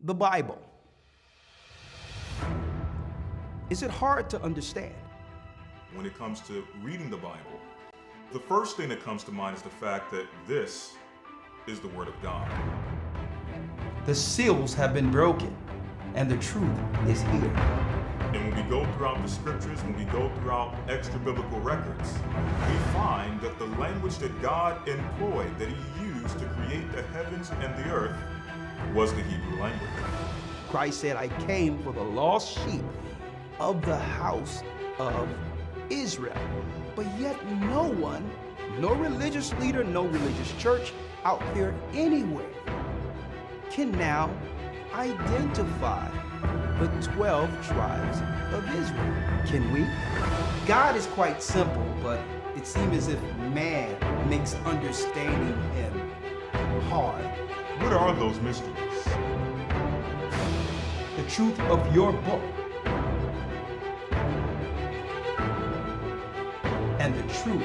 The Bible. Is it hard to understand? When it comes to reading the Bible, the first thing that comes to mind is the fact that this is the Word of God. The seals have been broken, and the truth is here. And when we go throughout the scriptures, when we go throughout extra biblical records, we find that the language that God employed, that He used to create the heavens and the earth, was the Hebrew language. Christ said, I came for the lost sheep of the house of Israel. But yet no one, no religious leader, no religious church out there anywhere can now identify the 12 tribes of Israel. Can we? God is quite simple, but it seems as if man makes understanding Him hard. What are those mysteries? The truth of your book and the truth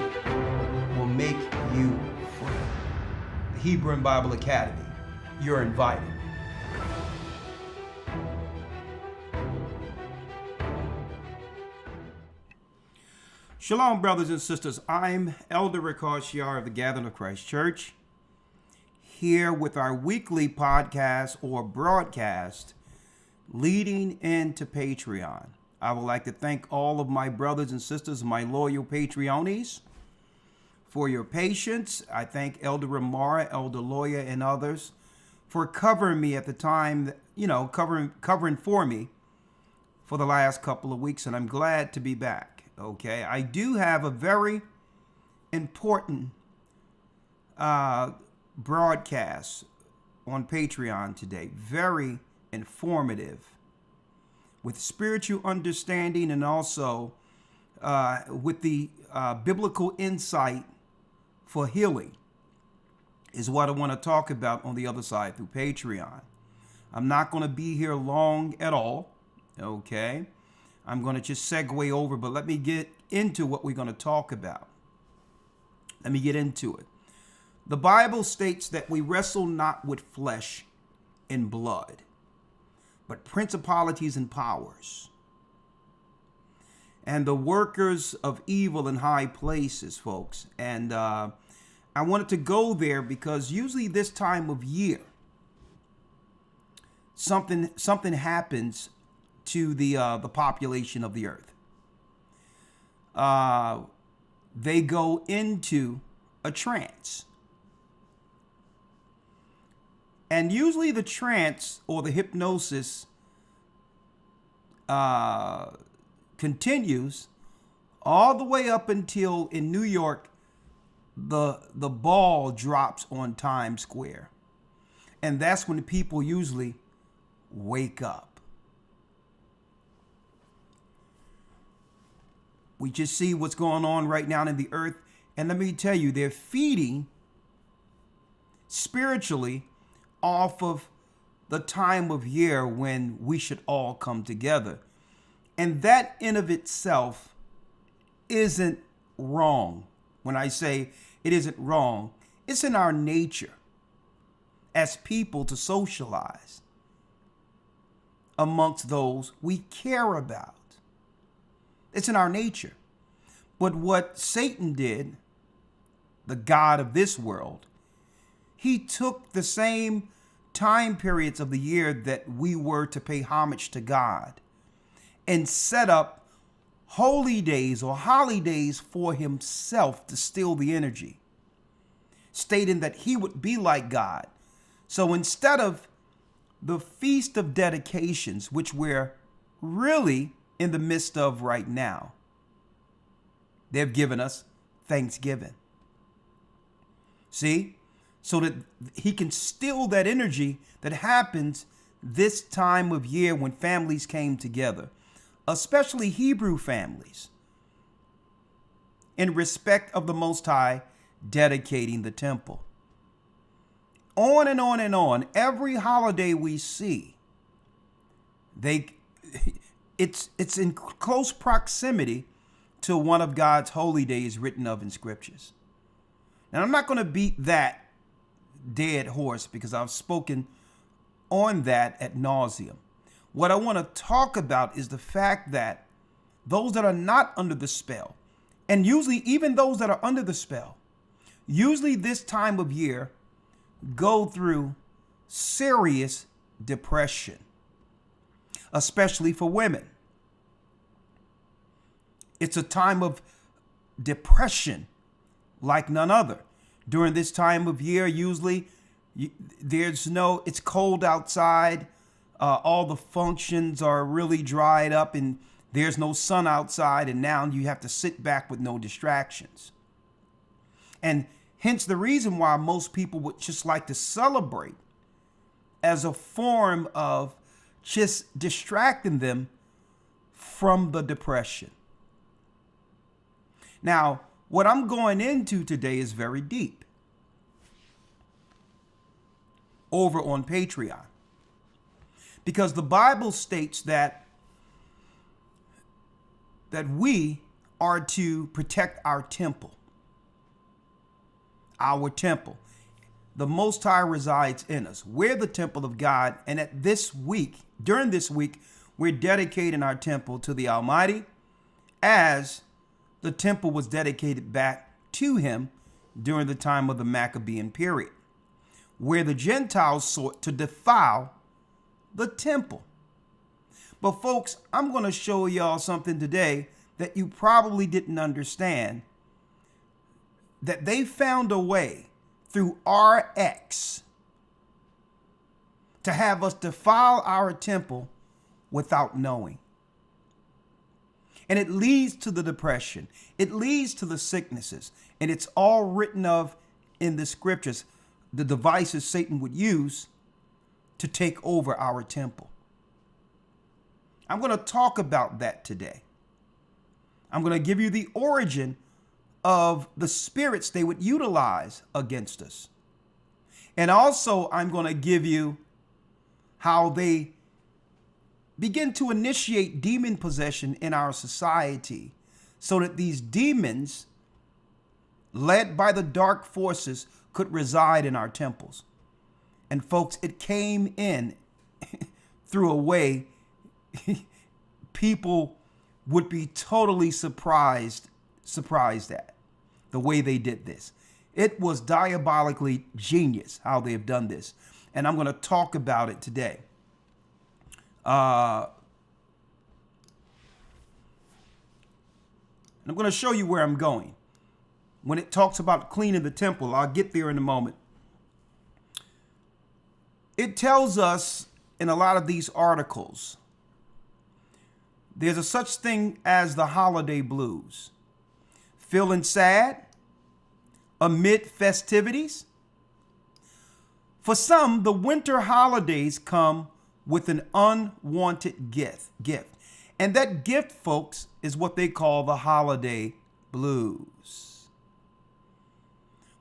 will make you free. The Hebrew and Bible Academy, you're invited. Shalom, brothers and sisters. I'm Elder Ricard Shiar of the Gathering of Christ Church, here with our weekly podcast or broadcast, Leading into Patreon. I would like to thank all of my brothers and sisters, my loyal Patreonies, for your patience. I thank Elder Ramara, Elder Lawyer, and others for covering me at the time, covering for me for the last couple of weeks, and I'm glad to be back. Okay, I do have a very important broadcast on Patreon today. Very informative, with spiritual understanding and also with the biblical insight for healing is what I want to talk about on the other side through Patreon. I'm not going to be here long at all, okay? I'm going to just segue over, but let me get into what we're going to talk about. Let me get into it. The Bible states that we wrestle not with flesh and blood, but principalities and powers, and the workers of evil in high places, folks. And I wanted to go there because usually this time of year, something happens to the population of the earth. They go into a trance. And usually the trance or the hypnosis continues all the way up until in New York, the ball drops on Times Square. And that's when people usually wake up. We just see what's going on right now in the earth. And let me tell you, they're feeding spiritually off of the time of year when we should all come together. And that in of itself isn't wrong. When I say it isn't wrong, it's in our nature as people to socialize amongst those we care about. It's in our nature. But what Satan did, the god of this world, he took the same time periods of the year that we were to pay homage to God and set up holy days or holidays for himself to steal the energy, stating that he would be like God. So instead of the Feast of Dedications, which we're really in the midst of right now, they've given us Thanksgiving. See? So that he can steal that energy that happens this time of year when families came together, especially Hebrew families, in respect of the Most High dedicating the temple. On and on and on. Every holiday we see, it's in close proximity to one of God's holy days written of in scriptures. Now, I'm not going to beat that dead horse because I've spoken on that ad nauseum. What I want to talk about is the fact that those that are not under the spell, and usually even those that are under the spell, usually this time of year go through serious depression, especially for women. It's a time of depression like none other. During this time of year, usually it's cold outside. All the functions are really dried up and there's no sun outside. And now you have to sit back with no distractions. And hence the reason why most people would just like to celebrate as a form of just distracting them from the depression. Now, what I'm going into today is very deep over on Patreon, because the Bible states that we are to protect our temple. Our temple. The Most High resides in us. We're the temple of God. And during this week, we're dedicating our temple to the Almighty, as the temple was dedicated back to him during the time of the Maccabean period, where the Gentiles sought to defile the temple. But folks, I'm going to show y'all something today that you probably didn't understand, that they found a way through RX to have us defile our temple without knowing. And it leads to the depression. It leads to the sicknesses. And it's all written of in the scriptures, the devices Satan would use to take over our temple. I'm going to talk about that today. I'm going to give you the origin of the spirits they would utilize against us. And also, I'm going to give you how they begin to initiate demon possession in our society, so that these demons, led by the dark forces, could reside in our temples. And folks, it came in through a way people would be totally surprised at the way they did this. It was diabolically genius how they have done this. And I'm going to talk about it today. And I'm going to show you where I'm going. When it talks about cleaning the temple, I'll get there in a moment. It tells us in a lot of these articles, there's a such thing as the holiday blues. Feeling sad amid festivities? For some, the winter holidays come with an unwanted gift. And that gift, folks, is what they call the holiday blues.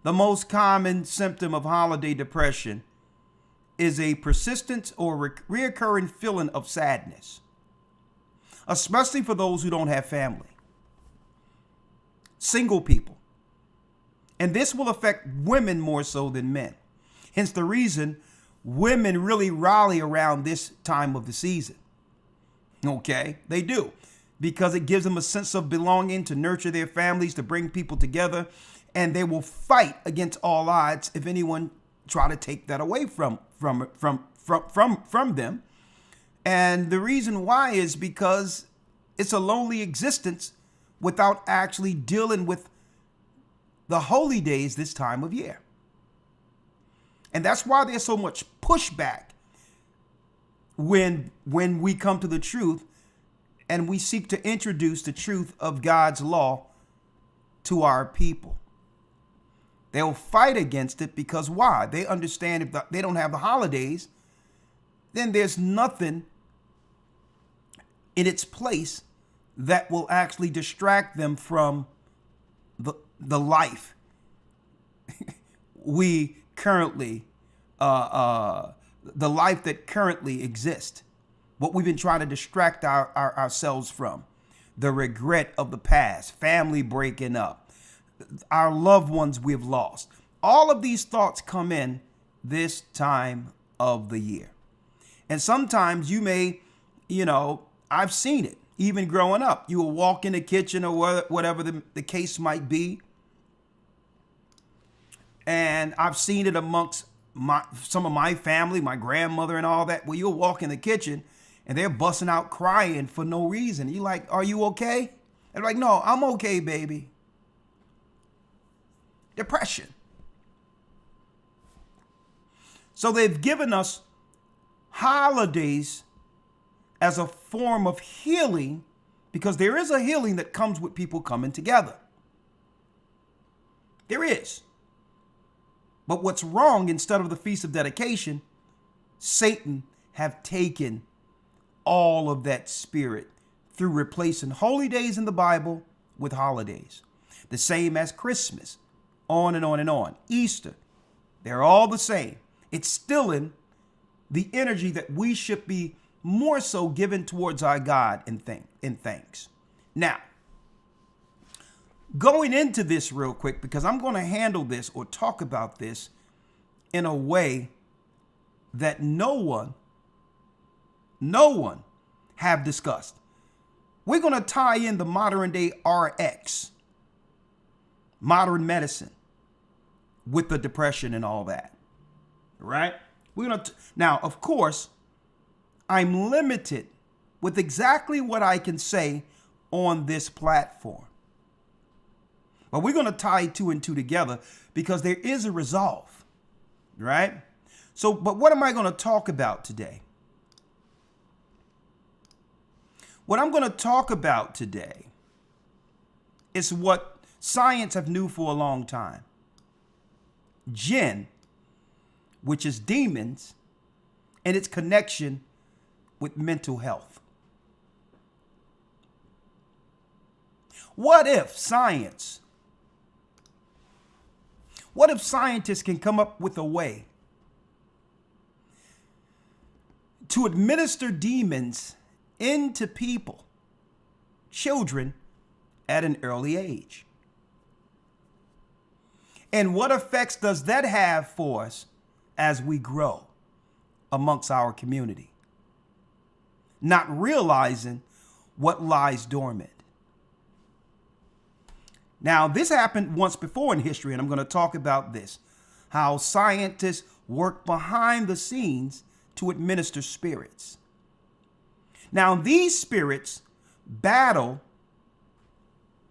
The most common symptom of holiday depression is a persistent or reoccurring feeling of sadness, especially for those who don't have family, single people. And this will affect women more so than men. Hence the reason women really rally around this time of the season. Okay, they do, because it gives them a sense of belonging, to nurture their families, to bring people together, and they will fight against all odds if anyone try to take that away from them. And the reason why is because it's a lonely existence without actually dealing with the holy days this time of year. And that's why there's so much pushback when we come to the truth and we seek to introduce the truth of God's law to our people. They'll fight against it because why? They understand if they don't have the holidays, then there's nothing in its place that will actually distract them from the life we currently, the life that currently exists, what we've been trying to distract ourselves from, the regret of the past, family breaking up, our loved ones we've lost. All of these thoughts come in this time of the year. And sometimes you may, I've seen it even growing up. You will walk in the kitchen or whatever the case might be. And I've seen it amongst some of my family, my grandmother and all that, where you'll walk in the kitchen and they're busting out crying for no reason. You're like, are you okay? They're like, no, I'm okay, baby. Depression. So they've given us holidays as a form of healing, because there is a healing that comes with people coming together. There is. But what's wrong, instead of the Feast of Dedication, Satan have taken all of that spirit through replacing holy days in the Bible with holidays. The same as Christmas, on and on and on. Easter, they're all the same. It's stealing the energy that we should be more so given towards our God in thanks. Now, going into this real quick, because I'm going to handle this or talk about this in a way that no one have discussed. We're going to tie in the modern day RX, modern medicine, with the depression and all that. Right? We're going to now, of course, I'm limited with exactly what I can say on this platform. But we're going to tie two and two together because there is a resolve, right? So, but what am I going to talk about today? What I'm going to talk about today is what science have knew for a long time. Jinn, which is demons, and its connection with mental health. What if scientists can come up with a way to administer demons into people, children, at an early age? And what effects does that have for us as we grow amongst our community, not realizing what lies dormant? Now, this happened once before in history, and I'm going to talk about this, how scientists work behind the scenes to administer spirits. Now, these spirits battle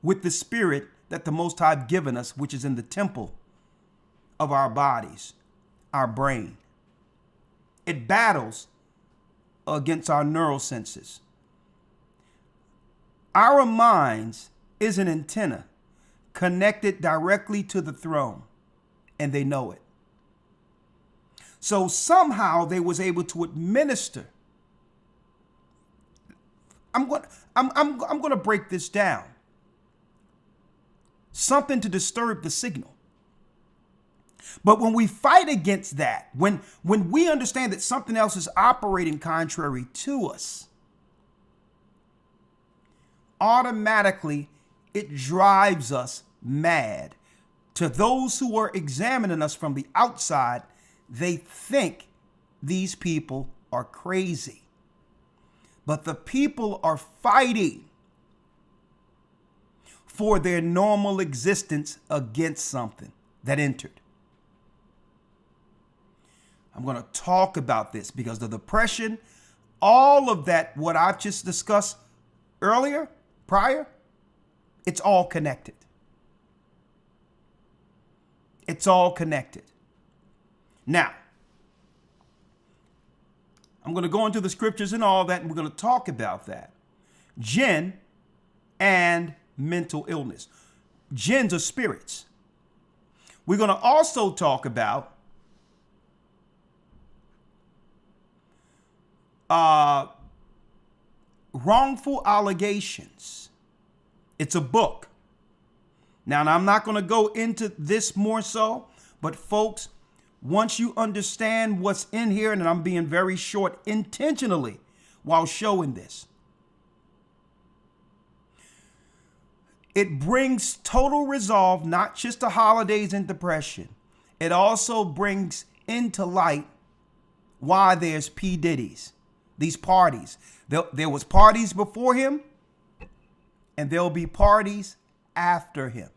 with the spirit that the Most High have given us, which is in the temple of our bodies, our brain. It battles against our neural senses. Our minds is an antenna connected directly to the throne, and they know it. So somehow they was able to administer. I'm going to break this down. Something to disturb the signal. But when we fight against that, when we understand that something else is operating contrary to us, automatically it drives us mad. To those who are examining us from the outside, they think these people are crazy. But the people are fighting for their normal existence against something that entered. I'm going to talk about this because the depression, all of that, what I've just discussed prior, it's all connected. It's all connected. Now, I'm going to go into the scriptures and all that, and we're going to talk about that. Jinn and mental illness. Jinns are spirits. We're going to also talk about wrongful allegations. It's a book. Now, I'm not going to go into this more so, but folks, once you understand what's in here, and I'm being very short intentionally while showing this, it brings total resolve, not just to holidays and depression. It also brings into light why there's P. Diddy's, these parties. There was parties before him, and there'll be parties after him.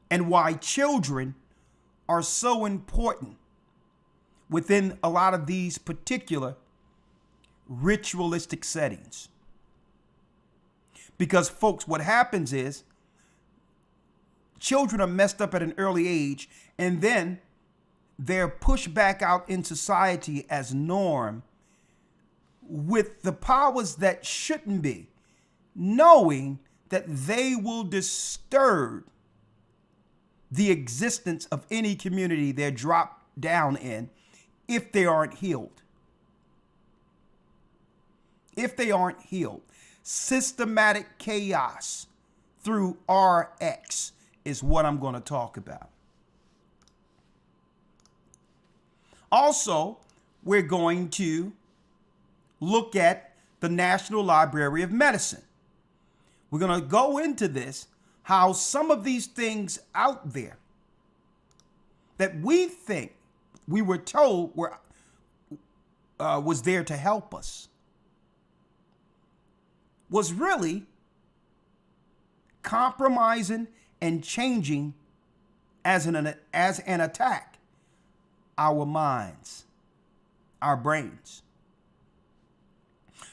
And why children are so important within a lot of these particular ritualistic settings. Because, folks, what happens is children are messed up at an early age, and then they're pushed back out in society as norm with the powers that shouldn't be, knowing that they will disturb the existence of any community they're dropped down in if they aren't healed. If they aren't healed. Systematic chaos through RX is what I'm going to talk about. Also, we're going to look at the National Library of Medicine. We're going to go into this, how some of these things out there that we think we were told was there to help us was really compromising and changing as an attack our minds, our brains.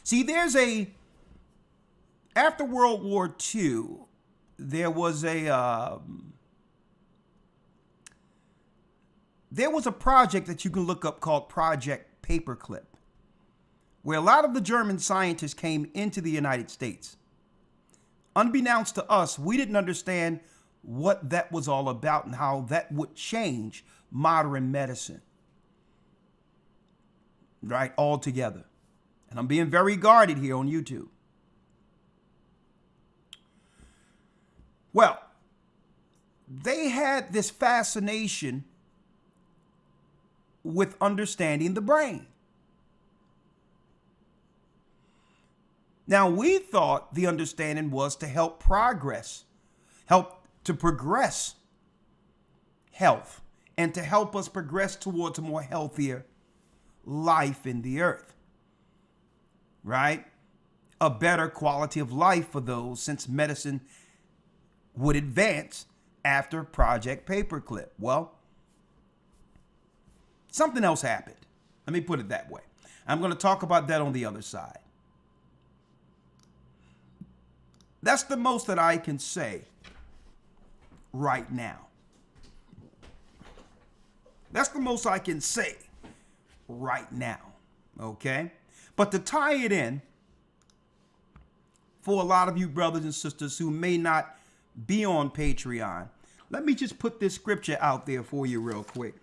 See, after World War II, there was a project that you can look up called Project Paperclip, where a lot of the German scientists came into the United States. Unbeknownst to us, we didn't understand what that was all about and how that would change modern medicine, right, altogether. And I'm being very guarded here on YouTube. Well, they had this fascination with understanding the brain. Now, we thought the understanding was to help progress health, and to help us progress towards a more healthier life in the earth, right? A better quality of life for those, since medicine would advance after Project Paperclip. Well, something else happened. Let me put it that way. I'm going to talk about that on the other side. That's the most that I can say right now. That's the most I can say right now, okay? But to tie it in, for a lot of you brothers and sisters who may not be on Patreon, let me just put this scripture out there for you real quick.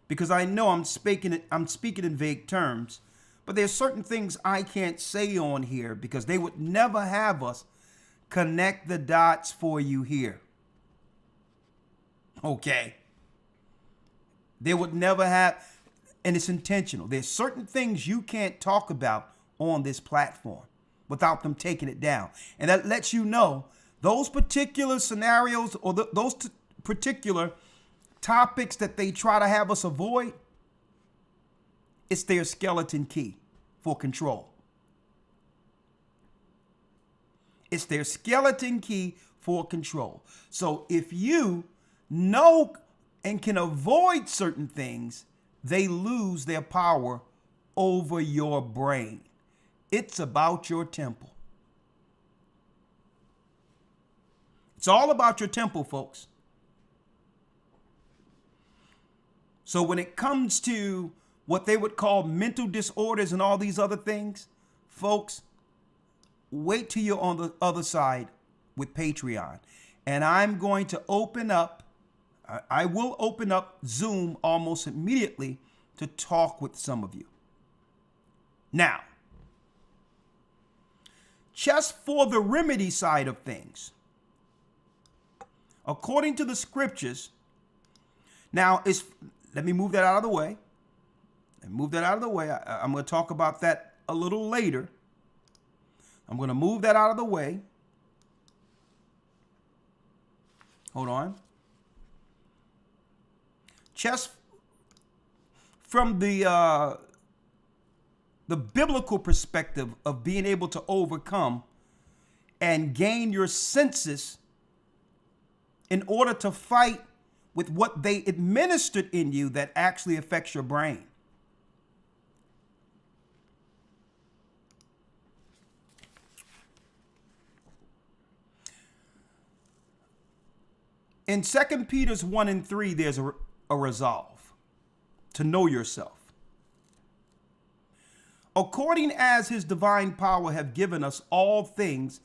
Because I know I'm speaking in vague terms, but there's certain things I can't say on here because they would never have us connect the dots for you here. Okay? They would never have, and it's intentional. There's certain things you can't talk about on this platform without them taking it down. And that lets you know those particular scenarios or those particular topics that they try to have us avoid, it's their skeleton key for control. It's their skeleton key for control. So if you know and can avoid certain things, they lose their power over your brain. It's about your temple. It's all about your temple, folks. So when it comes to what they would call mental disorders and all these other things, folks, wait till you're on the other side with Patreon. And I'm going to I will open up Zoom almost immediately to talk with some of you. Now, just for the remedy side of things, according to the scriptures, now let me move that out of the way. I'm going to talk about that a little later. I'm going to move that out of the way. Hold on. Just from the biblical perspective of being able to overcome and gain your senses in order to fight with what they administered in you that actually affects your brain. In 2 Peter 1 and 3, there's a resolve to know yourself. According as his divine power have given us all things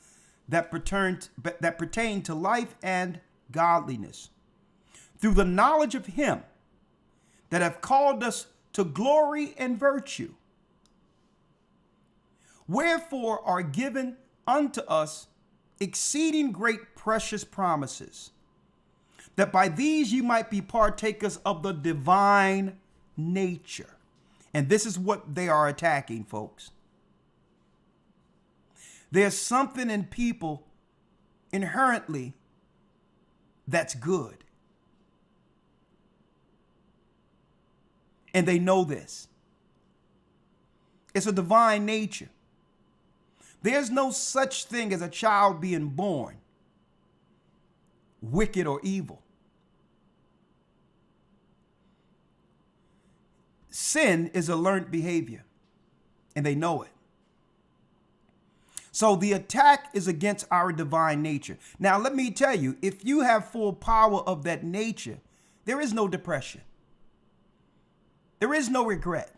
that pertain to life and godliness, through the knowledge of him that have called us to glory and virtue. Wherefore are given unto us exceeding great precious promises, that by these you might be partakers of the divine nature. And this is what they are attacking, folks. There's something in people inherently that's good. And they know this. It's a divine nature. There's no such thing as a child being born wicked or evil. Sin is a learned behavior, and they know it. So the attack is against our divine nature. Now, let me tell you, if you have full power of that nature, there is no depression. There is no regret.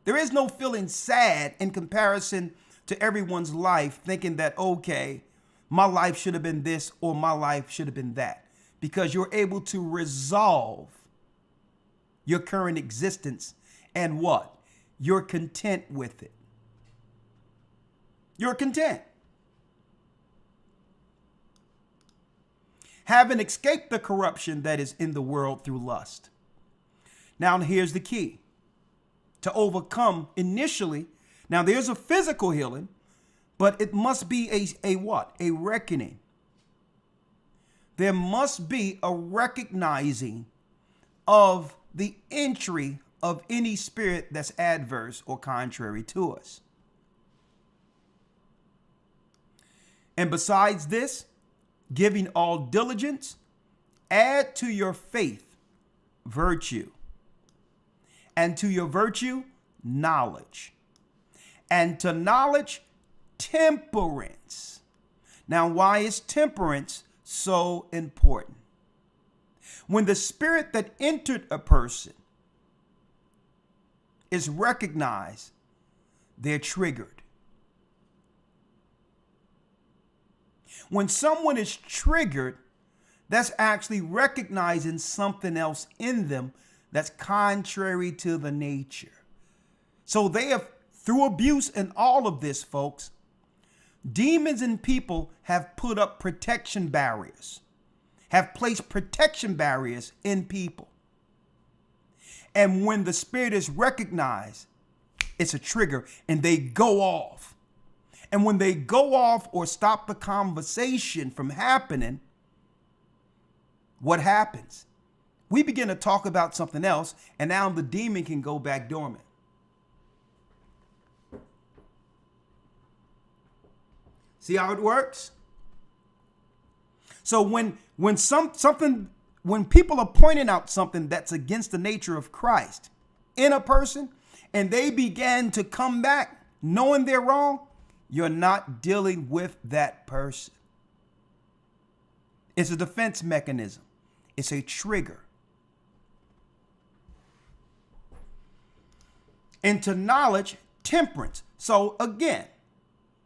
There is no feeling sad in comparison to everyone's life, thinking that, okay, my life should have been this or my life should have been that, because you're able to resolve your current existence and what? You're content with it. You're content. Having escaped the corruption that is in the world through lust. Now, here's the key. To overcome initially, now there's a physical healing, but it must be a what? A reckoning. There must be a recognizing of the entry of any spirit that's adverse or contrary to us. And besides this, giving all diligence, add to your faith virtue, and to your virtue knowledge, and to knowledge temperance. Now, why is temperance so important? When the spirit that entered a person is recognized, they're triggered. When someone is triggered, that's actually recognizing something else in them that's contrary to the nature. So they have, through abuse and all of this, folks, demons and people have put up protection barriers, have placed protection barriers in people. And when the spirit is recognized, it's a trigger and they go off. And when they go off or stop the conversation from happening, what happens? We begin to talk about something else, and now the demon can go back dormant. See how it works? So when people are pointing out something that's against the nature of Christ in a person, and they begin to come back knowing they're wrong, you're not dealing with that person. It's a defense mechanism. It's a trigger. Into knowledge, temperance. So again,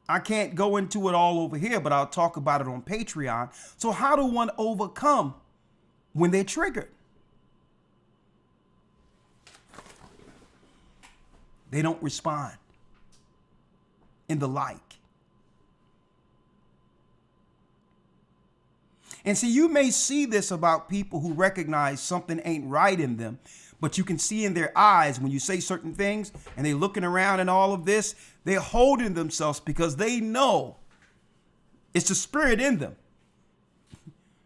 I can't go into it all over here, but I'll talk about it on Patreon. So how do one overcome when they're triggered? They don't respond in the like. And see, you may see this about people who recognize something ain't right in them, but you can see in their eyes when you say certain things and they're looking around and all of this, they're holding themselves because they know it's the spirit in them.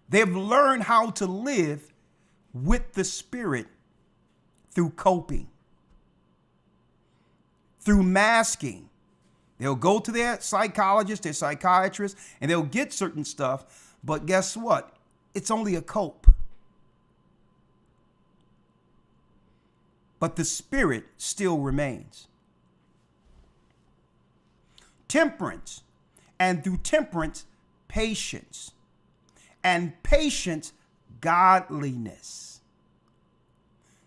They've learned how to live with the spirit through coping, through masking. They'll go to their psychologist, their psychiatrist, and they'll get certain stuff. But guess what? It's only a cope. But the spirit still remains. Temperance, and through temperance, patience, and patience, godliness.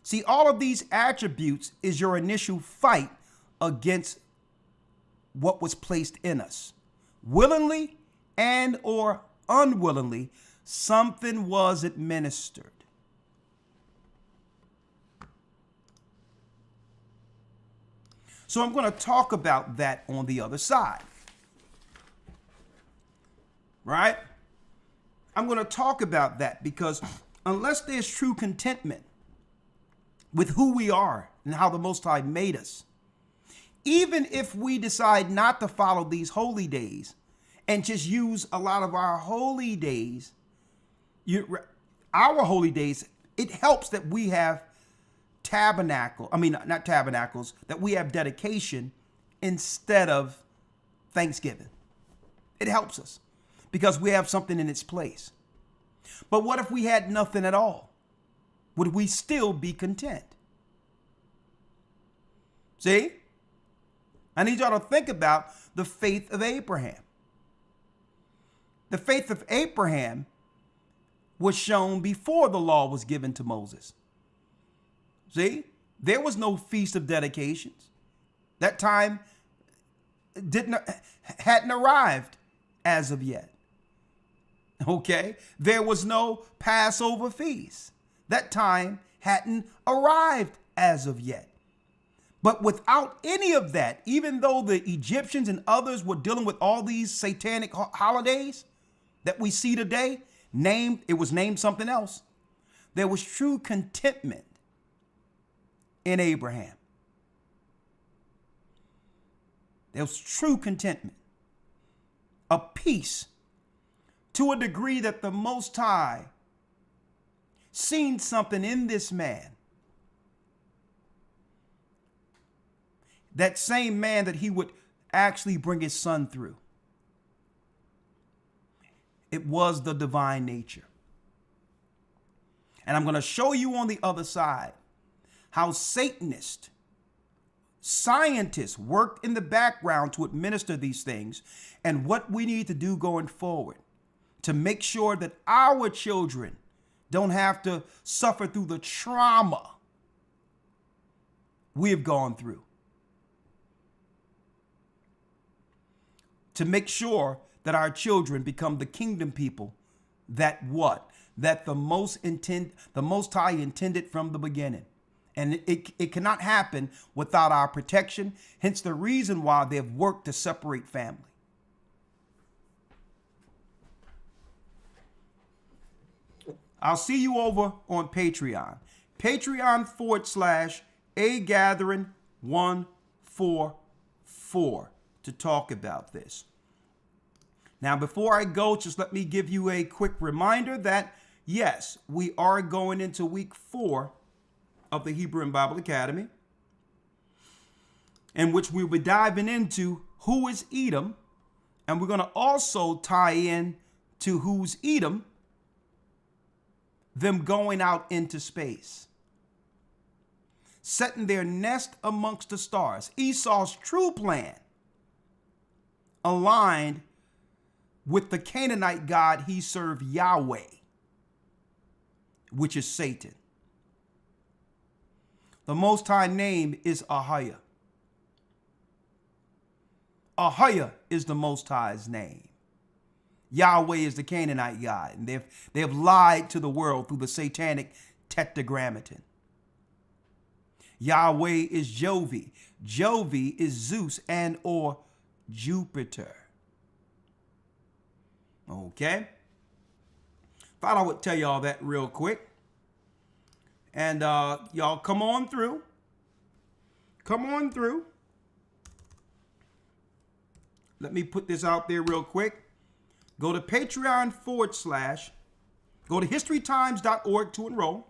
See, all of these attributes is your initial fight against what was placed in us. Willingly and or unwillingly, something was administered. So I'm going to talk about that on the other side. Right? I'm going to talk about that because unless there's true contentment with who we are and how the Most High made us, even if we decide not to follow these holy days and just use a lot of our holy days, it helps that we have that we have dedication instead of Thanksgiving. It helps us because we have something in its place. But what if we had nothing at all? Would we still be content? See? I need y'all to think about the faith of Abraham. The faith of Abraham was shown before the law was given to Moses. See, there was no feast of dedications. That time hadn't arrived as of yet. Okay, there was no Passover feast. That time hadn't arrived as of yet. But without any of that, even though the Egyptians and others were dealing with all these satanic holidays that we see today, it was named something else. There was true contentment in Abraham. There was true contentment, a peace to a degree that the Most High seen something in this man. That same man that he would actually bring his son through. It was the divine nature. And I'm going to show you on the other side how Satanists, scientists worked in the background to administer these things and what we need to do going forward to make sure that our children don't have to suffer through the trauma we have gone through. To make sure that our children become the kingdom people that the Most High intended from the beginning. And it cannot happen without our protection. Hence the reason why they've worked to separate family. I'll see you over on Patreon. Patreon.com/agathering144 to talk about this. Now, before I go, just let me give you a quick reminder that, yes, we are going into week 4 of the Hebrew and Bible Academy, in which we'll be diving into who is Edom, and we're going to also tie in to who's Edom, them going out into space, setting their nest amongst the stars. Esau's true plan aligned with the Canaanite god he served, Yahweh, which is Satan. The Most High name is Ahiah. Ahiah is the Most High's name. Yahweh is the Canaanite god, and they have lied to the world through the satanic tetragrammaton. Yahweh is Jovi. Jovi is Zeus and or Jupiter. Okay? Thought I would tell y'all that real quick. And y'all come on through. Come on through. Let me put this out there real quick. Go to Patreon / go to historytimes.org to enroll.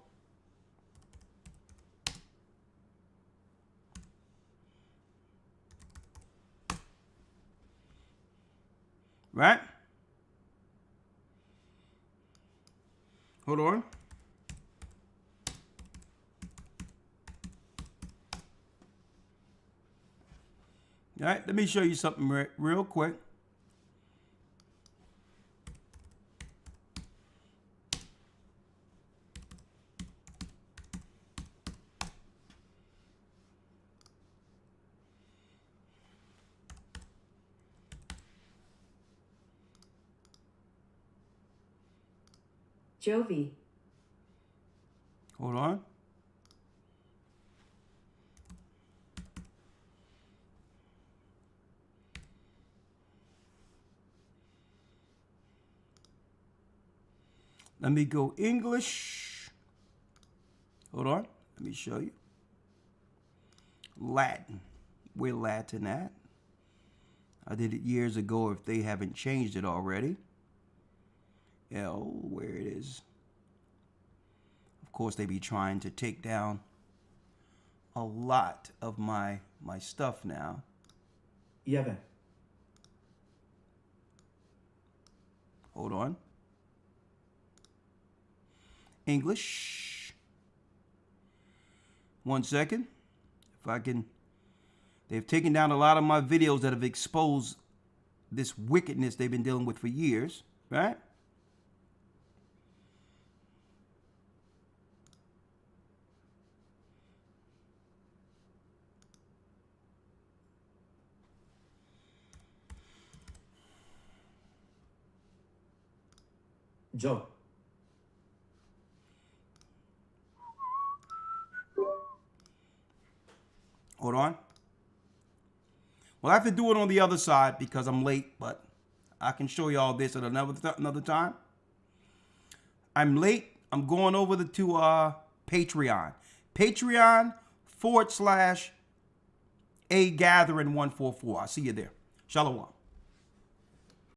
Right? Hold on. All right, let me show you something real quick. Jovi. Hold on. Let me go English. Hold on. Let me show you. Latin. Where Latin at? I did it years ago if they haven't changed it already. L, where it is. Of course, they be trying to take down a lot of my stuff now. Jawel. Hold on. English. 1 second. If I can. They've taken down a lot of my videos that have exposed this wickedness they've been dealing with for years, right? Joe. Hold on. Well, I have to do it on the other side because I'm late, but I can show you all this at another time. I'm late. I'm going over to Patreon. Patreon.com/A Gathering 144. I'll see you there. Shalom.